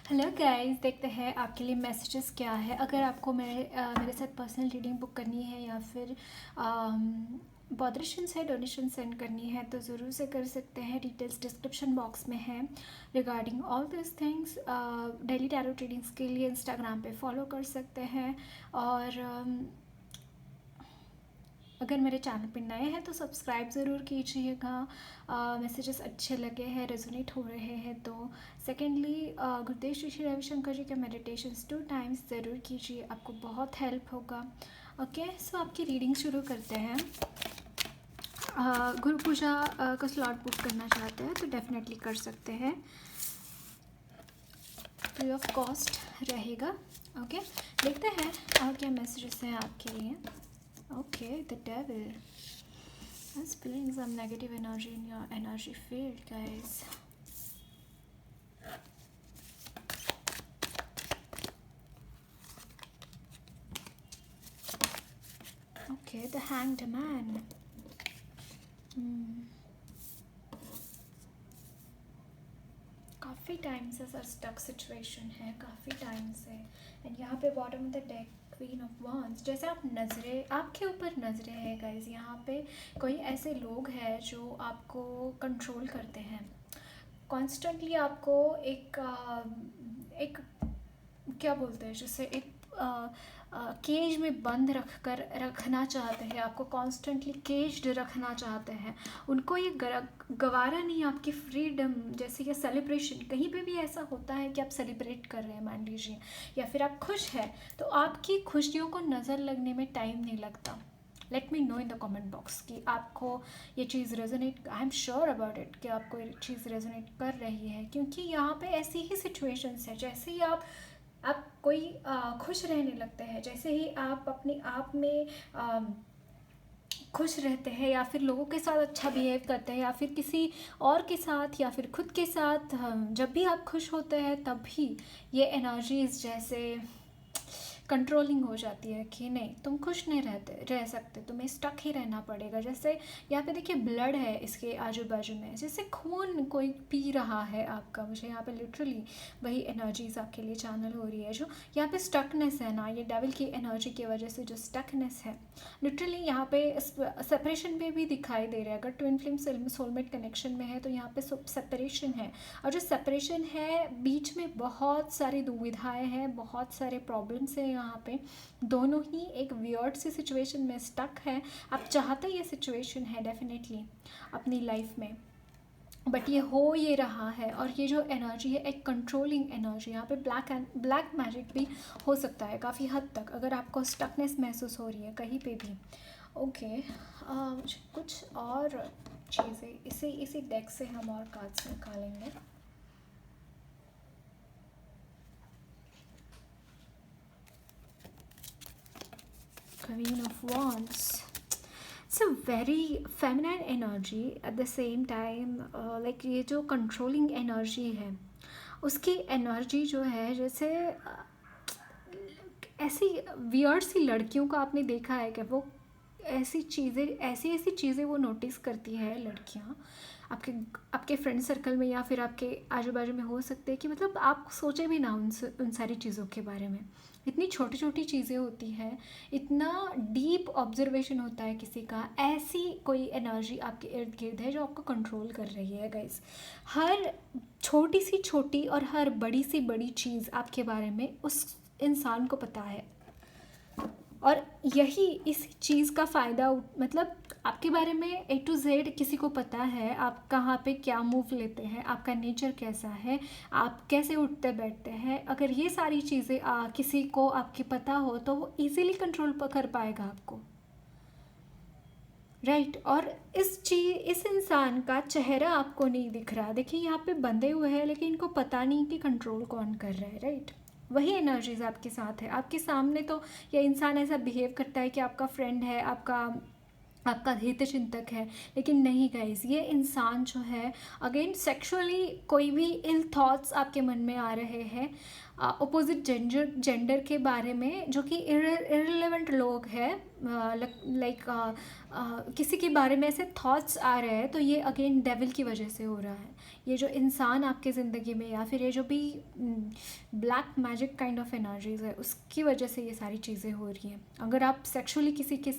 Hello guys, देखते हैं आपके लिए मैसेजेस क्या है। अगर आपको मेरे साथ पर्सनल रीडिंग बुक करनी है या फिर बॉदरेशन से डोनेशन सेंड करनी है तो ज़रूर से कर सकते हैं। डिटेल्स डिस्क्रिप्शन बॉक्स में है regarding all this things. Daily tarot readings के लिए इंस्टाग्राम पे फॉलो कर सकते हैं। और अगर मेरे चैनल पे नए हैं तो सब्सक्राइब ज़रूर कीजिएगा। मैसेजेस अच्छे लगे हैं, रेजोनेट हो रहे हैं तो। सेकेंडली, गुरुदेव श्री श्री रविशंकर जी के मेडिटेशंस 2 टाइम्स ज़रूर कीजिए, आपको बहुत हेल्प होगा। ओके, सो आपकी रीडिंग शुरू करते हैं। गुरु पूजा का स्लॉट बुक करना चाहते हैं तो डेफिनेटली कर सकते हैं, फ्री ऑफ कॉस्ट रहेगा। ओके, देखते हैं और क्या मैसेजेस हैं आपके लिए। Okay, the devil is feeling some negative energy in your energy field, guys. Okay, the hanged man. काफ़ी टाइम से सर स्टक सिचुएशन है, काफ़ी टाइम से। एंड यहाँ पे bottom of the deck queen of wands, जैसे आप नज़रें, आपके ऊपर नज़रें हैं गाइज। यहाँ पे कोई ऐसे लोग हैं जो आपको कंट्रोल करते हैं, कॉन्स्टेंटली आपको एक क्या बोलते हैं, जैसे एक केज में बंद रखना चाहते हैं, आपको कॉन्स्टेंटली केज्ड रखना चाहते हैं। उनको ये गवारा नहीं आपकी फ्रीडम। जैसे ये सेलिब्रेशन, कहीं पे भी ऐसा होता है कि आप सेलिब्रेट कर रहे हैं मान लीजिए, या फिर आप खुश हैं, तो आपकी खुशियों को नज़र लगने में टाइम नहीं लगता। Let me know in the comment box कि आपको ये चीज़ resonate, I am sure about it कि आपको ये चीज़ रेजोनेट कर रही है, क्योंकि यहाँ पे ऐसी ही सिचुएशंस है। जैसे ही आप कोई खुश रहने लगते हैं, जैसे ही आप अपने आप में खुश रहते हैं या फिर लोगों के साथ अच्छा बिहेव करते हैं या फिर किसी और के साथ या फिर खुद के साथ, जब भी आप खुश होते हैं तभी ये एनर्जीज जैसे कंट्रोलिंग हो जाती है कि नहीं, तुम खुश नहीं रह सकते, तुम्हें स्टक ही रहना पड़ेगा। जैसे यहाँ पे देखिए ब्लड है इसके आजू बाजू में, जैसे खून कोई पी रहा है आपका। मुझे यहाँ पे लिटरली वही एनर्जीज आपके लिए चैनल हो रही है। जो यहाँ पे स्टकनेस है ना, ये डेविल की एनर्जी की वजह से जो स्टकनेस है, लिटरली यहाँ पे सेपरेशन में भी दिखाई दे रहा है। अगर ट्विन फ्लेम सोलमेट कनेक्शन में है तो यहाँ पे सेपरेशन है, और जो सेपरेशन है बीच में बहुत सारी दुविधाएं हैं, बहुत सारे प्रॉब्लम्स हैं। यहाँ पे दोनों ही एक वियर्ड सी सिचुएशन में स्टक है। आप चाहते ये सिचुएशन है डेफिनेटली अपनी लाइफ में, बट ये हो ये रहा है। और ये जो एनर्जी है एक कंट्रोलिंग एनर्जी, यहाँ पे ब्लैक मैजिक भी हो सकता है काफ़ी हद तक, अगर आपको स्टकनेस महसूस हो रही है कहीं पे भी। ओके, कुछ और चीज़ें इसी डेक से हम और कार्ड्स निकालेंगे। Queen of Wands. It's a very feminine energy at the same time. Like ये जो controlling energy है, उसकी एनर्जी जो है जैसे ऐसी वियर्ड सी लड़कियों को आपने देखा है कि वो ऐसी चीज़ें वो नोटिस करती है लड़कियाँ आपके फ्रेंड सर्कल में या फिर आपके आजू बाजू में हो सकते हैं कि मतलब आप सोचे भी ना उन सारी चीज़ों के बारे में। इतनी छोटी छोटी चीज़ें होती हैं, इतना डीप ऑब्जर्वेशन होता है किसी का। ऐसी कोई एनर्जी आपके इर्द गिर्द है जो आपको कंट्रोल कर रही है गाइस। हर छोटी सी छोटी और हर बड़ी सी बड़ी चीज़ आपके बारे में उस इंसान को पता है, और यही इस चीज़ का फ़ायदा मतलब आपके बारे में A to Z किसी को पता है। आप कहाँ पे क्या मूव लेते हैं, आपका नेचर कैसा है, आप कैसे उठते बैठते हैं। अगर ये सारी चीज़ें किसी को आपकी पता हो तो वो इजीली कंट्रोल कर पाएगा आपको, राइट। और इस इंसान का चेहरा आपको नहीं दिख रहा। देखिए यहाँ पे बंधे हुए हैं लेकिन इनको पता नहीं कि कंट्रोल कौन कर रहा है, राइट। वही एनर्जीज आपके साथ है। आपके सामने तो ये इंसान ऐसा बिहेव करता है कि आपका फ्रेंड है, आपका आपका हित चिंतक है। लेकिन नहीं गाइस, ये इंसान जो है अगेन सेक्सुअली कोई भी इल थॉट्स आपके मन में आ रहे हैं अपोजिट जेंडर के बारे में, जो कि इररिलेवेंट लोग हैं, लाइक किसी के बारे में ऐसे थॉट्स आ रहे हैं, तो ये अगेन डेविल की वजह से हो रहा है। ये जो इंसान आपके ज़िंदगी में या फिर ये जो भी black magic kind of energies है, उसकी वजह से ये सारी चीज़ें हो रही हैं। अगर आप सेक्सुअली किसी के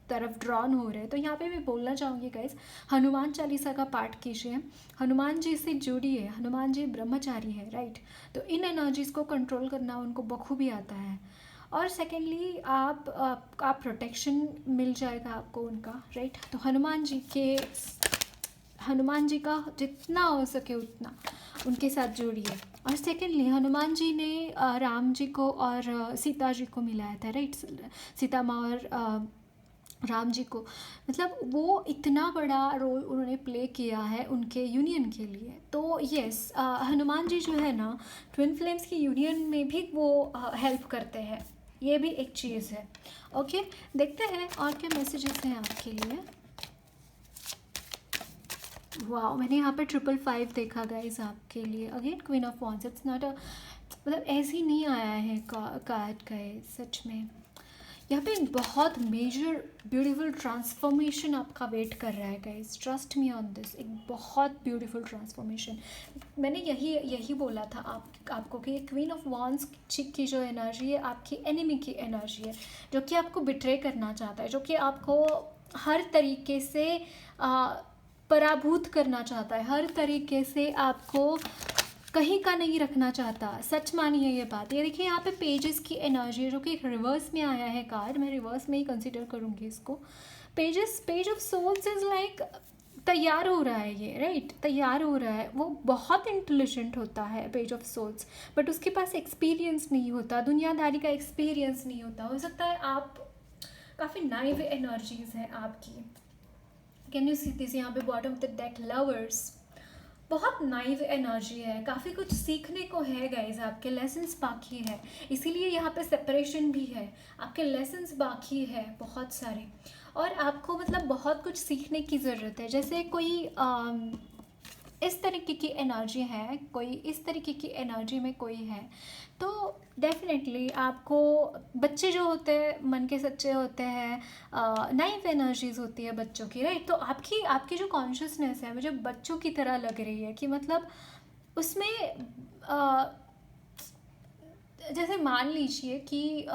तरफ ड्रॉन हो रहे हैं, तो यहाँ पे मैं बोलना चाहूँगी गाइस, हनुमान चालीसा का पाठ कीजिए। हनुमान जी से जुड़िए, हनुमान जी ब्रह्मचारी है, राइट। तो इन एनर्जीज़ को कंट्रोल करना उनको बखूबी आता है। और सेकेंडली आप प्रोटेक्शन मिल जाएगा आपको उनका, राइट। तो हनुमान जी का जितना हो सके उतना उनके साथ जुड़िए। और सेकेंडली हनुमान जी ने राम जी को और सीता जी को मिलाया था, राइट। सीता माँ और राम जी को, मतलब वो इतना बड़ा रोल उन्होंने प्ले किया है उनके यूनियन के लिए। तो यस, हनुमान जी जो है ना, ट्विन फ्लेम्स की यूनियन में भी वो हेल्प करते हैं, ये भी एक चीज़ है। ओके, देखते हैं और क्या मैसेजेस हैं आपके लिए। वाह, मैंने यहाँ पे 555 देखा गाइस आपके लिए। Again queen of wands, it's not a, मतलब ऐसे ही नहीं आया है कार्ड गाइस, सच में यहाँ पे बहुत मेजर ब्यूटीफुल ट्रांसफॉर्मेशन आपका वेट कर रहा है guys, trust me on this. एक बहुत ब्यूटीफुल ट्रांसफॉर्मेशन, मैंने यही बोला था आपको कि क्वीन ऑफ वॉन्ड्स की जो एनर्जी है आपकी एनिमी की एनर्जी है, जो कि आपको बिट्रे करना चाहता है, जो कि आपको हर तरीके से पराभूत करना चाहता है, हर तरीके से आपको कहीं का नहीं रखना चाहता। सच मानिए ये बात। ये देखिए यहाँ पे पेजेस की एनर्जी है, जो कि रिवर्स में आया है कार्ड, मैं रिवर्स में ही कंसीडर करूँगी इसको। Page of souls is like तैयार हो रहा है ये, राइट, तैयार हो रहा है। वो बहुत इंटेलिजेंट होता है पेज ऑफ सोल्स, बट उसके पास एक्सपीरियंस नहीं होता, दुनियादारी का एक्सपीरियंस नहीं होता। हो सकता है आप काफ़ी नाइव एनर्जीज हैं आपकी। कैन यू सी दिस, यहाँ पे bottom of the deck lovers, बहुत नाइव एनर्जी है, काफ़ी कुछ सीखने को है गाइज, आपके लेसन्स बाकी है, इसीलिए यहाँ पे सेपरेशन भी है, आपके लेसन्स बाकी है बहुत सारे, और आपको मतलब बहुत कुछ सीखने की ज़रूरत है। जैसे कोई इस तरीके की एनर्जी है, कोई इस तरीके की एनर्जी में कोई है, तो डेफिनेटली आपको, बच्चे जो होते हैं मन के सच्चे होते हैं, नाइव एनर्जीज होती है बच्चों की, राइट। तो आपकी जो कॉन्शियसनेस है मुझे बच्चों की तरह लग रही है, कि मतलब उसमें जैसे मान लीजिए कि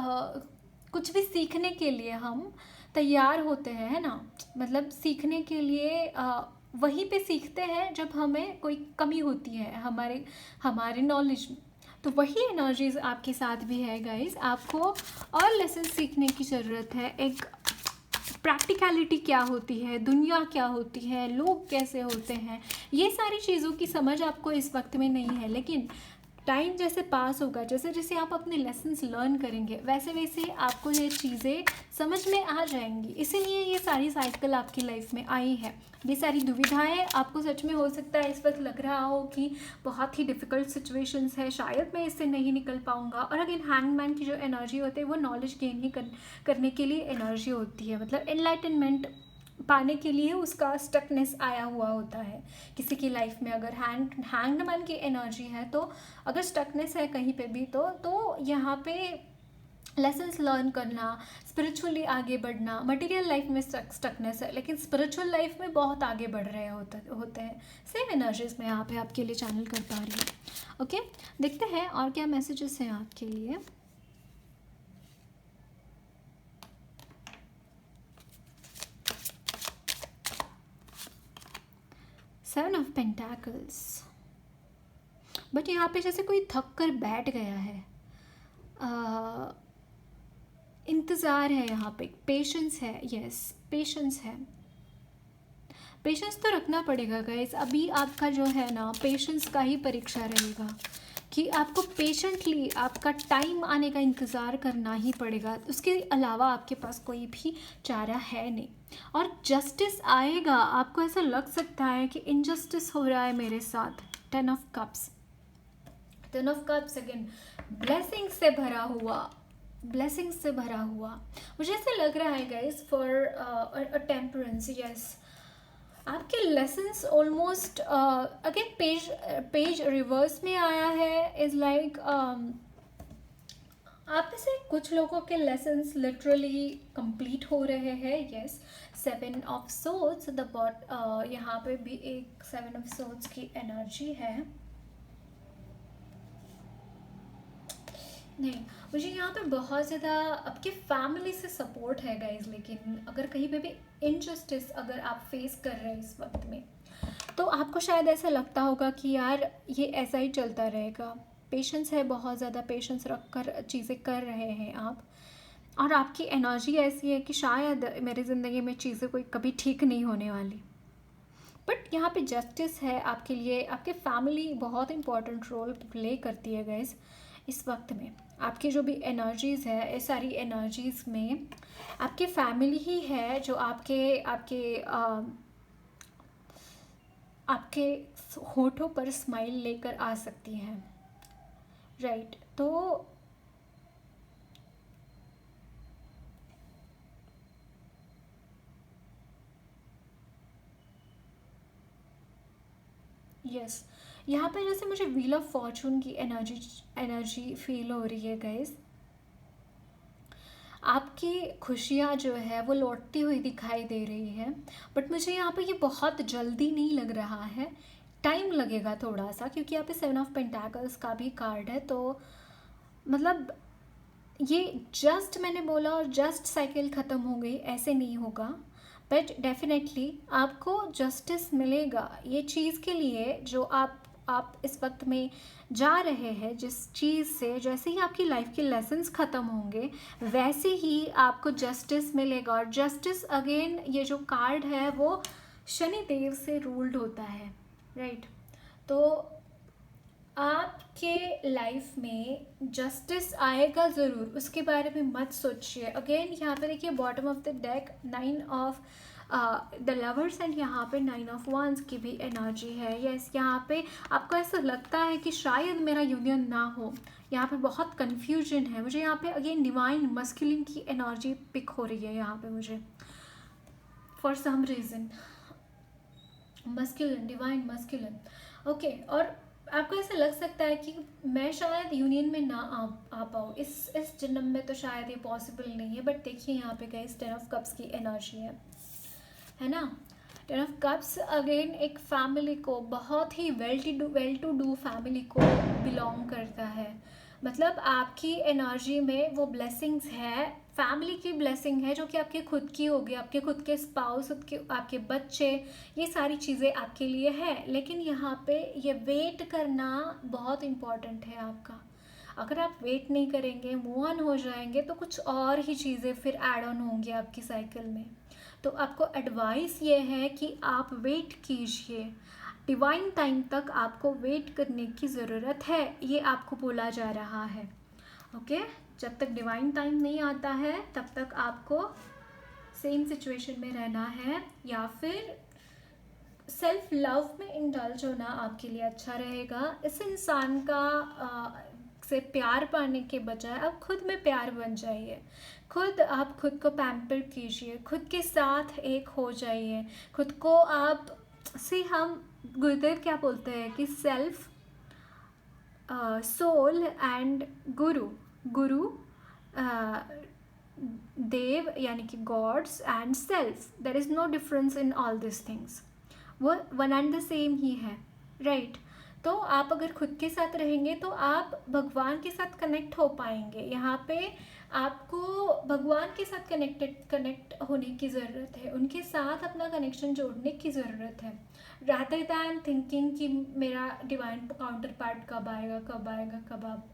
कुछ भी सीखने के लिए हम तैयार होते हैं, है ना, मतलब सीखने के लिए वहीं पे सीखते हैं जब हमें कोई कमी होती है हमारे नॉलेज में। तो वही एनर्जीज आपके साथ भी है गाइस, आपको और लेसन सीखने की ज़रूरत है। एक प्रैक्टिकलिटी क्या होती है, दुनिया क्या होती है, लोग कैसे होते हैं, ये सारी चीज़ों की समझ आपको इस वक्त में नहीं है, लेकिन टाइम जैसे पास होगा, जैसे जैसे आप अपने लेसन्स लर्न करेंगे, वैसे वैसे आपको ये चीज़ें समझ में आ जाएंगी। इसीलिए ये सारी साइकिल आपकी लाइफ में आई है। ये सारी दुविधाएं आपको सच में हो सकता है इस वक्त लग रहा हो कि बहुत ही डिफ़िकल्ट सिचुएशंस है, शायद मैं इससे नहीं निकल पाऊँगा। और अगेन हैंगमैन की जो एनर्जी होती है वो नॉलेज गेन ही करने के लिए एनर्जी होती है, मतलब एनलाइटनमेंट पाने के लिए उसका स्टकनेस आया हुआ होता है किसी की लाइफ में। अगर हैंग्ड मैन की एनर्जी है, तो अगर स्टकनेस है कहीं पे भी, तो यहाँ पे लेसन्स लर्न करना, स्पिरिचुअली आगे बढ़ना, मटेरियल लाइफ में स्टकनेस है, लेकिन स्पिरिचुअल लाइफ में बहुत आगे बढ़ रहे होते हैं। सेम एनर्जीज में यहाँ पे आपके लिए चैनल कर पा रही हूँ। ओके, देखते हैं और क्या मैसेजेस हैं आपके लिए। सेवन ऑफ पेंटाकल्स, बट यहाँ पे जैसे कोई थक कर बैठ गया है, इंतज़ार है यहाँ पे, पेशेंस है, यस पेशेंस है। पेशेंस तो रखना पड़ेगा गाइस, अभी आपका जो है ना पेशेंस का ही परीक्षा रहेगा, कि आपको पेशेंटली आपका टाइम आने का इंतज़ार करना ही पड़ेगा, उसके अलावा आपके पास कोई भी चारा है नहीं। और जस्टिस आएगा, आपको ऐसा लग सकता है कि इनजस्टिस हो रहा है मेरे साथ। 10 of cups, 10 of cups again blessing से भरा हुआ ब्लेसिंग्स से भरा हुआ। मुझे ऐसे लग रहा है guys for a temperance, yes, आपके lessons almost again page reverse में आया है, इज़ लाइक आप में से कुछ लोगों के लेसन्स लिटरली कंप्लीट हो रहे हैं, yes. Seven of swords, the bot, यहाँ पे भी एक सेवन ऑफ सोर्ड्स की एनर्जी है। नहीं, मुझे यहाँ पे बहुत ज़्यादा आपके फैमिली से सपोर्ट है गाइज, लेकिन अगर कहीं पे भी इनजस्टिस अगर आप फेस कर रहे हैं इस वक्त में, तो आपको शायद ऐसा लगता होगा कि यार ये ऐसा ही चलता रहेगा। पेशेंस है, बहुत ज़्यादा पेशेंस रख कर चीज़ें कर रहे हैं आप, और आपकी एनर्जी ऐसी है कि शायद मेरी ज़िंदगी में चीज़ें कोई कभी ठीक नहीं होने वाली। बट यहाँ पे जस्टिस है आपके लिए, आपके फैमिली बहुत इंपॉर्टेंट रोल प्ले करती है गाइज इस वक्त में। आपकी जो भी एनर्जीज़ है, इस सारी एनर्जीज़ में आपकी फैमिली ही है जो आपके आपके आपके होठों पर स्माइल लेकर आ सकती हैं, राइट। तो यस, यहाँ पे जैसे मुझे व्हील ऑफ फॉर्चून की एनर्जी एनर्जी फील हो रही है गाइज। आपकी खुशियाँ जो है वो लौटती हुई दिखाई दे रही है, बट मुझे यहाँ पे ये बहुत जल्दी नहीं लग रहा है, टाइम लगेगा थोड़ा सा, क्योंकि यहाँ पे सेवन ऑफ पेंटाकल्स का भी कार्ड है। तो मतलब ये जस्ट मैंने बोला और जस्ट साइकिल ख़त्म हो गई ऐसे नहीं होगा, बट डेफिनेटली आपको जस्टिस मिलेगा ये चीज़ के लिए जो आप इस वक्त में जा रहे हैं, जिस चीज़ से जैसे ही आपकी लाइफ के लेसन्स ख़त्म होंगे वैसे ही आपको जस्टिस मिलेगा। और जस्टिस अगेन ये जो कार्ड है वो शनि देव से रूल्ड होता है, राइट। तो आपके लाइफ में जस्टिस आएगा ज़रूर, उसके बारे में मत सोचिए। अगेन यहाँ पे देखिए bottom of the deck nine of the lovers and यहाँ पे नाइन ऑफ वंस की भी एनर्जी है। यस, यहाँ पे आपको ऐसा लगता है कि शायद मेरा यूनियन ना हो, यहाँ पे बहुत कन्फ्यूजन है। मुझे यहाँ पे अगेन डिवाइन मस्कुलिन की एनर्जी पिक हो रही है यहाँ पे मुझे for some reason, masculine, divine masculine, okay. और आपको ऐसा लग सकता है कि मैं शायद यूनियन में ना आ पाऊँ इस जन्म में, तो शायद ये पॉसिबल नहीं है। बट देखिए यहाँ पे गाइस टेन ऑफ कप्स की एनर्जी है ना। टेन ऑफ कप्स अगेन एक फैमिली को, बहुत ही वेल टू डू फैमिली को बिलोंग करता है। मतलब आपकी एनर्जी में वो ब्लेसिंग्स है, फैमिली की ब्लेसिंग है जो कि आपके खुद की होगी, आपके खुद के स्पाउस, आपके बच्चे, ये सारी चीज़ें आपके लिए है। लेकिन यहाँ पे ये वेट करना बहुत इम्पॉर्टेंट है आपका। अगर आप वेट नहीं करेंगे, मूव ऑन हो जाएंगे, तो कुछ और ही चीज़ें फिर ऐड ऑन होंगी आपकी साइकिल में। तो आपको एडवाइस ये है कि आप वेट कीजिए, डिवाइन टाइम तक आपको वेट करने की ज़रूरत है, ये आपको बोला जा रहा है, ओके। जब तक डिवाइन टाइम नहीं आता है तब तक आपको सेम सिचुएशन में रहना है, या फिर सेल्फ लव में इंडल्ज होना आपके लिए अच्छा रहेगा। इस इंसान का से प्यार पाने के बजाय आप खुद में प्यार बन जाइए, आप खुद को पैम्पर कीजिए, खुद के साथ एक हो जाइए, खुद को आप से, हम गुरुदेव क्या बोलते हैं कि सेल्फ, सोल एंड गुरु, गुरु देव यानी कि gods and self, there is no difference in all this things, वो वन एंड द सेम ही है, राइट। तो आप अगर खुद के साथ रहेंगे तो आप भगवान के साथ कनेक्ट हो पाएंगे। यहाँ पे आपको भगवान के साथ कनेक्ट होने की ज़रूरत है, उनके साथ अपना कनेक्शन जोड़ने की ज़रूरत है, रादर दैन थिंकिंग कि मेरा डिवाइन काउंटर पार्ट कब आएगा,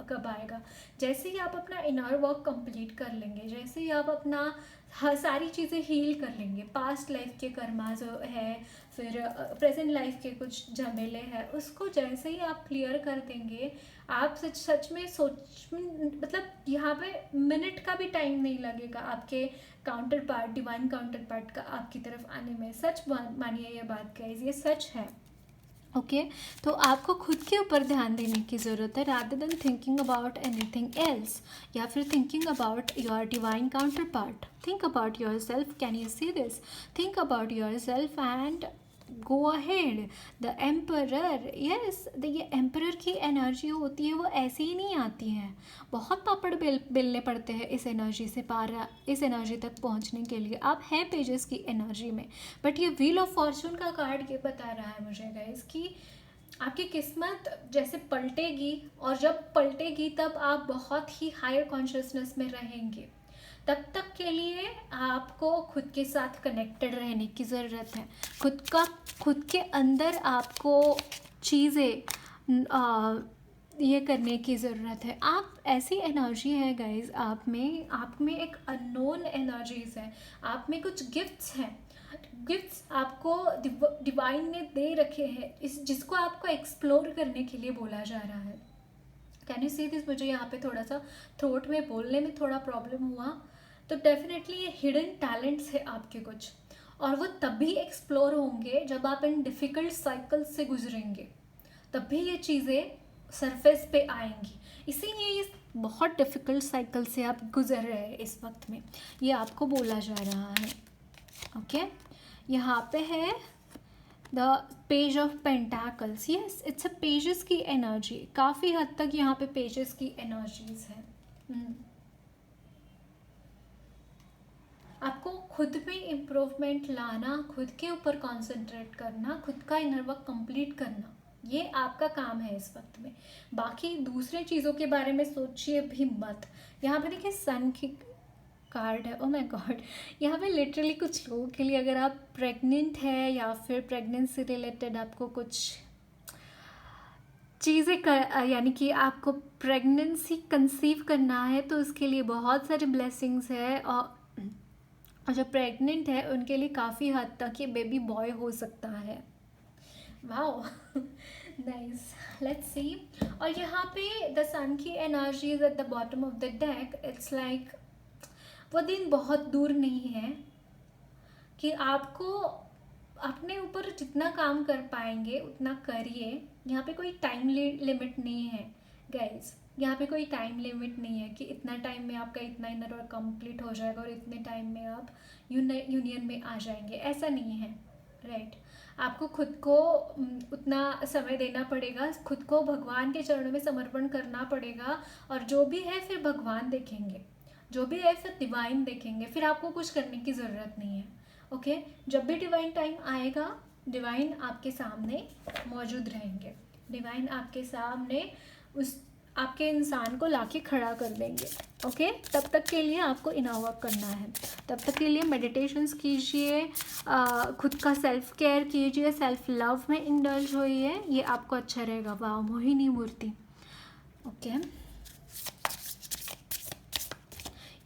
कब आएगा। जैसे ही आप अपना इनर वर्क कंप्लीट कर लेंगे, जैसे ही आप अपना सारी चीज़ें हील कर लेंगे, पास्ट लाइफ के कर्मा जो है, फिर प्रेजेंट लाइफ के कुछ झमेले हैं, उसको जैसे ही आप क्लियर कर देंगे, आप सच में मतलब यहाँ पे मिनट का भी टाइम नहीं लगेगा आपके counter part, divine counter part का आपकी तरफ आने में। सच मानिए ये बात गाइस, ये सच है। ओके तो आपको खुद के ऊपर ध्यान देने की ज़रूरत है, rather than thinking about anything else, या फिर thinking about your divine counter part. Think about your self. Can you see this? Think about your self and go ahead. The emperor, yes, ये एम्परर की energy होती है, वो ऐसे ही नहीं आती है. बहुत पापड़ बेलने पड़ते हैं इस एनर्जी से पार, इस एनर्जी तक पहुंचने के लिए. आप हैं पेजेस की एनर्जी में, बट ये व्हील ऑफ फॉर्चून का कार्ड ये बता रहा है मुझे गाइस कि आपकी किस्मत जैसे पलटेगी, और जब पलटेगी तब आप बहुत ही हायर कॉन्शियसनेस में रहेंगे. तब तक के लिए आपको खुद के साथ कनेक्टेड रहने की ज़रूरत है. खुद के अंदर आपको चीज़ें ये करने की ज़रूरत है. आप ऐसी एनर्जी है गाइज, आप में एक अननोन एनर्जीज है, आप में कुछ गिफ्ट्स हैं. गिफ्ट्स आपको डिवाइन ने दे रखे हैं, इस जिसको आपको एक्सप्लोर करने के लिए बोला जा रहा है. Can you see this? मुझे यहाँ पे थोड़ा सा थ्रोट में बोलने में थोड़ा प्रॉब्लम हुआ. तो डेफिनेटली ये हिडन टैलेंट्स है आपके कुछ, और वो तभी एक्सप्लोर होंगे जब आप इन डिफ़िकल्ट साइकिल से गुजरेंगे, तभी ये चीज़ें सरफेस पे आएंगी. इसीलिए ये बहुत डिफ़िकल्ट साइकिल से आप गुजर रहे हैं इस वक्त में, ये आपको बोला जा रहा है. ओके यहाँ पे है the page of pentacles. Yes, it's a pages की एनर्जी. काफ़ी हद तक यहाँ पे पेजेस की एनर्जीज है. आपको खुद में इम्प्रूवमेंट लाना, खुद के ऊपर कंसंट्रेट करना, खुद का इनर वर्क कंप्लीट करना, ये आपका काम है इस वक्त में. बाकी दूसरे चीज़ों के बारे में सोचिए भी मत. यहाँ पे देखिए सन की कार्ड है. ओ माय गॉड, यहाँ पे लिटरली कुछ लोगों के लिए, अगर आप प्रेग्नेंट है या फिर प्रेगनेंसी रिलेटेड आपको कुछ चीज़ें कर, यानी कि आपको प्रेगनेंसी कंसीव करना है, तो उसके लिए बहुत सारे ब्लेसिंग्स है. और जो प्रेग्नेंट है उनके लिए काफ़ी हद तक ये बेबी बॉय हो सकता है. Wow nice, let's see. और यहाँ पे द सन की energy is eight the bottom of the deck. It's like वो दिन बहुत दूर नहीं है कि आपको अपने ऊपर जितना काम कर पाएंगे उतना करिए. यहाँ पे कोई टाइम लिमिट नहीं है गाइज. यहाँ पे कोई टाइम लिमिट नहीं है कि इतना टाइम में आपका इतना इनर वर्क कंप्लीट हो जाएगा और इतने टाइम में आप यूनियन में आ जाएंगे. ऐसा नहीं है, राइट. आपको खुद को उतना समय देना पड़ेगा, खुद को भगवान के चरणों में समर्पण करना पड़ेगा, और जो भी है फिर भगवान देखेंगे, जो भी है फिर डिवाइन देखेंगे. फिर आपको कुछ करने की ज़रूरत नहीं है. ओके जब भी डिवाइन टाइम आएगा, डिवाइन आपके सामने मौजूद रहेंगे. डिवाइन आपके सामने उस आपके इंसान को लाके खड़ा कर देंगे. ओके तब तक के लिए आपको इनर वर्क करना है. तब तक के लिए मेडिटेशंस कीजिए, खुद का सेल्फ केयर कीजिए, सेल्फ लव में इंडल्ज होइए. ये आपको अच्छा रहेगा. वाह, मोहिनी मूर्ति. ओके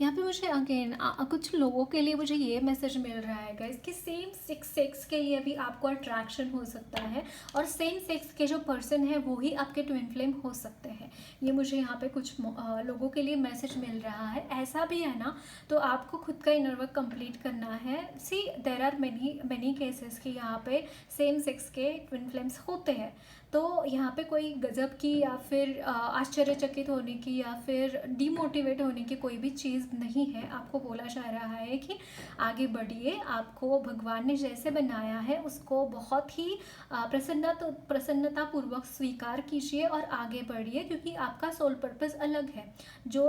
यहाँ पे मुझे अगेन कुछ लोगों के लिए मुझे ये मैसेज मिल रहा है गाइस कि सेम सेक्स के लिए भी आपको अट्रैक्शन हो सकता है, और सेम सेक्स के जो पर्सन है वो ही आपके ट्विन फ्लेम हो सकते हैं. ये मुझे यहाँ पे कुछ लोगों के लिए मैसेज मिल रहा है. ऐसा भी है ना, तो आपको खुद का इनर वर्क कंप्लीट करना है. सी देर आर मैनी केसेस कि यहाँ पे सेम सेक्स के ट्विन फ्लेम्स होते हैं. तो यहाँ पे कोई गजब की या फिर आश्चर्यचकित होने की या फिर डीमोटिवेट होने की कोई भी चीज़ नहीं है. आपको बोला जा रहा है कि आगे बढ़िए, आपको भगवान ने जैसे बनाया है उसको बहुत ही प्रसन्नतापूर्वक स्वीकार कीजिए और आगे बढ़िए, क्योंकि आपका सोल पर्पस अलग है. जो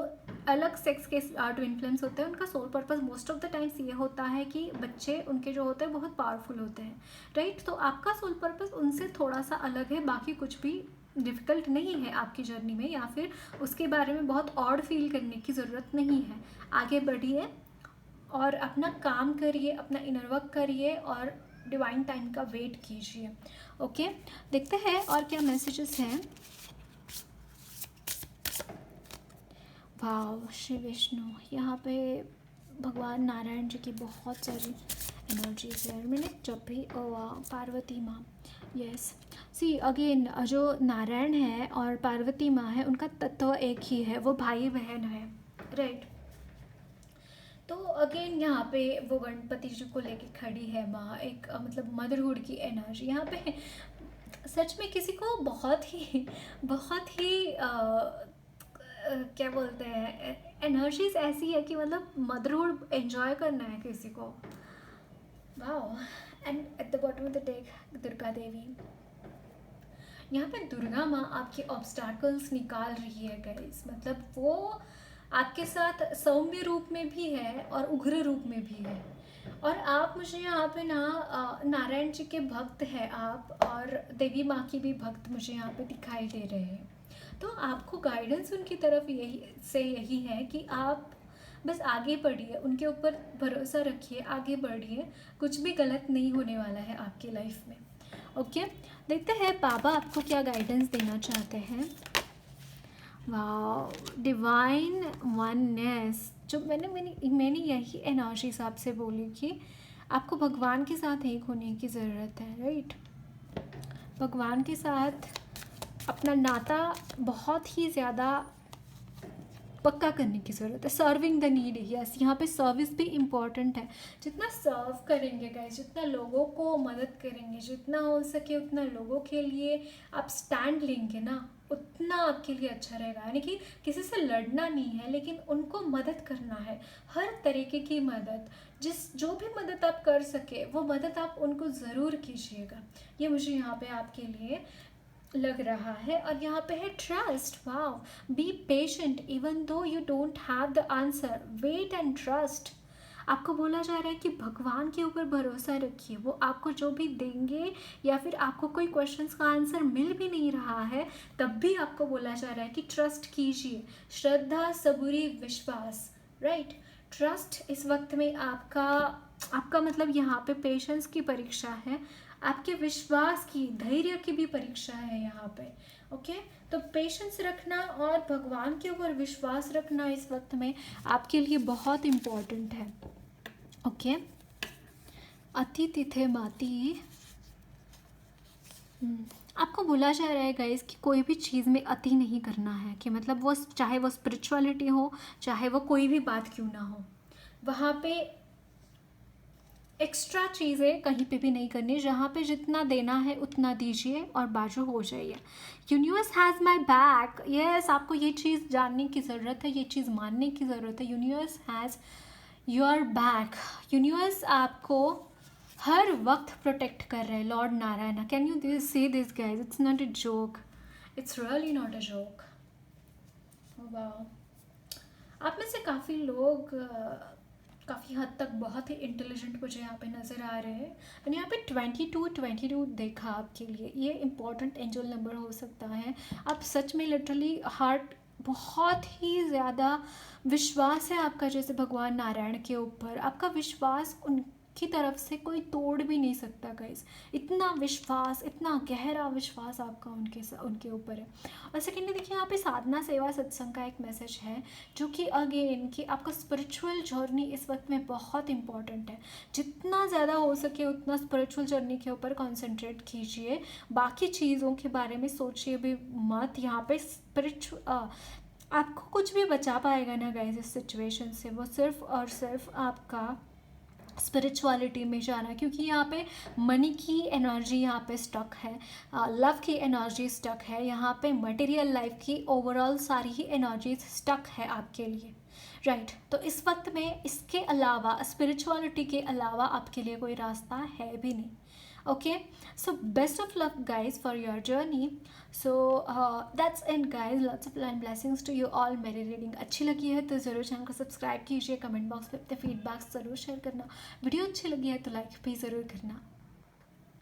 अलग सेक्स के ट्विन फ्लेम्स होते हैं उनका soul purpose most of the times ये होता है कि बच्चे उनके जो होते हैं बहुत पावरफुल होते हैं, राइट. तो आपका सोल पर्पस उनसे थोड़ा सा अलग है. बाकी कुछ भी डिफ़िकल्ट नहीं है आपकी जर्नी में, या फिर उसके बारे में बहुत ऑड फील करने की ज़रूरत नहीं है. आगे बढ़िए और अपना काम करिए, अपना इनर वर्क करिए और डिवाइन टाइम का वेट कीजिए. ओके देखते हैं और क्या मैसेजेस हैं. वाह श्री विष्णु, यहाँ पे भगवान नारायण जी की बहुत सारी एनर्जीज है. मैंने जब भी पार्वती माँ, यस सी अगेन जो नारायण है और पार्वती माँ है उनका तत्व एक ही है, वो भाई बहन है, राइट. तो अगेन यहाँ पे वो गणपति जी को लेके खड़ी है माँ, एक मतलब मदरहुड की एनर्जी. यहाँ पे सच में किसी को बहुत ही क्या बोलते हैं, एनर्जीज ऐसी है कि मतलब मदरहुड एंजॉय करना है किसी को। Wow. And at the bottom of the deck Durga Devi. यहाँ पे दुर्गा माँ आपके ऑब्स्टैकल्स निकाल रही है गाइस। मतलब वो आपके साथ सौम्य रूप में भी है और उग्र रूप में भी है। और आप, मुझे यहाँ पे ना नारायण जी के भक्त हैं आप, और देवी माँ की भी भक्त मुझे यहाँ पे दिखाई दे रहे हैं। तो आपको गाइडेंस उनकी तरफ यही है कि आप बस आगे बढ़िए, उनके ऊपर भरोसा रखिए, आगे बढ़िए, कुछ भी गलत नहीं होने वाला है आपकी लाइफ में। ओके, देखते हैं बाबा आपको क्या गाइडेंस देना चाहते हैं। वाह, डिवाइन वननेस। जो मैंने यही एनर्जी आपसे बोली कि आपको भगवान के साथ एक होने की ज़रूरत है, राइट। भगवान के साथ अपना नाता बहुत ही ज़्यादा पक्का करने की ज़रूरत है। सर्विंग द नीड, यस, यहाँ पे सर्विस भी इम्पॉर्टेंट है। जितना सर्व करेंगे गाइस, जितना लोगों को मदद करेंगे, जितना हो सके उतना लोगों के लिए आप स्टैंड लेंगे ना, उतना आपके लिए अच्छा रहेगा। यानी कि किसी से लड़ना नहीं है, लेकिन उनको मदद करना है, हर तरीके की मदद। जो भी मदद आप कर सके वो मदद आप उनको ज़रूर कीजिएगा। ये मुझे यहाँ पे आपके लिए लग रहा है। और यहाँ पे है trust. Wow, be patient even though you don't have the answer, wait and trust. आपको बोला जा रहा है कि भगवान के ऊपर भरोसा रखिए, वो आपको जो भी देंगे, या फिर आपको कोई क्वेश्चंस का आंसर मिल भी नहीं रहा है तब भी आपको बोला जा रहा है कि ट्रस्ट कीजिए। श्रद्धा, सबूरी, विश्वास, राइट। ट्रस्ट इस वक्त में आपका मतलब यहाँ पे पेशेंस की परीक्षा है, आपके विश्वास की, धैर्य की भी परीक्षा है यहाँ पे। ओके, तो पेशेंस रखना और भगवान के ऊपर विश्वास रखना इस वक्त में आपके लिए बहुत इम्पोर्टेंट है। ओके, अति तिथे माती। आपको बोला जा रहा है गाइस कि कोई भी चीज़ में अति नहीं करना है, कि मतलब वो चाहे वो स्पिरिचुअलिटी हो, चाहे वो कोई भी बात क्यों ना हो, वहाँ पे एक्स्ट्रा चीज़ें कहीं पे भी नहीं करनी। जहाँ पे जितना देना है उतना दीजिए और बाजू हो जाइए। Universe has my back. Yes, आपको ये चीज़ जानने की ज़रूरत है, ये चीज़ मानने की ज़रूरत है। Universe has your back. Universe आपको हर वक्त प्रोटेक्ट कर रहे हैं। Lord Narayan, can you see this guys, it's not a joke, it's really not a joke. वाह, आप में से काफ़ी लोग काफ़ी हद तक बहुत ही इंटेलिजेंट मुझे यहाँ पे नज़र आ रहे हैं। मैंने यहाँ पे 22 देखा आपके लिए। ये इम्पॉर्टेंट एंजल नंबर हो सकता है। आप सच में लिटरली हार्ट, बहुत ही ज़्यादा विश्वास है आपका जैसे भगवान नारायण के ऊपर। आपका विश्वास उनकी तरफ से कोई तोड़ भी नहीं सकता गाइस। इतना विश्वास, इतना गहरा विश्वास आपका उनके ऊपर है। और सेकेंडली देखिए, यहाँ पे साधना, सेवा, सत्संग का एक मैसेज है, जो कि अगेन कि आपका स्पिरिचुअल जर्नी इस वक्त में बहुत इंपॉर्टेंट है। जितना ज़्यादा हो सके उतना स्पिरिचुअल जर्नी के ऊपर कंसंट्रेट कीजिए। बाकी चीज़ों के बारे में सोचिए भी मत। यहाँ पे आपको कुछ भी बचा पाएगा ना गाइस इस सिचुएशन से, वो सिर्फ और सिर्फ आपका स्पिरिचुअलिटी में जाना। क्योंकि यहाँ पे मनी की एनर्जी यहाँ पे स्टक है, लव की एनर्जी स्टक है, यहाँ पे मटेरियल लाइफ की ओवरऑल सारी ही एनर्जीज स्टक है आपके लिए, राइट। तो इस वक्त में इसके अलावा, स्पिरिचुअलिटी के अलावा आपके लिए कोई रास्ता है भी नहीं। Okay, so best of luck guys for your journey. So that's end guys, lots of line blessings to you all. मेरी रीडिंग अच्छी लगी है तो ज़रूर चैनल को सब्सक्राइब कीजिए, कमेंट बॉक्स में अपने फीडबैक ज़रूर शेयर करना। वीडियो अच्छी लगी है तो लाइक भी ज़रूर करना।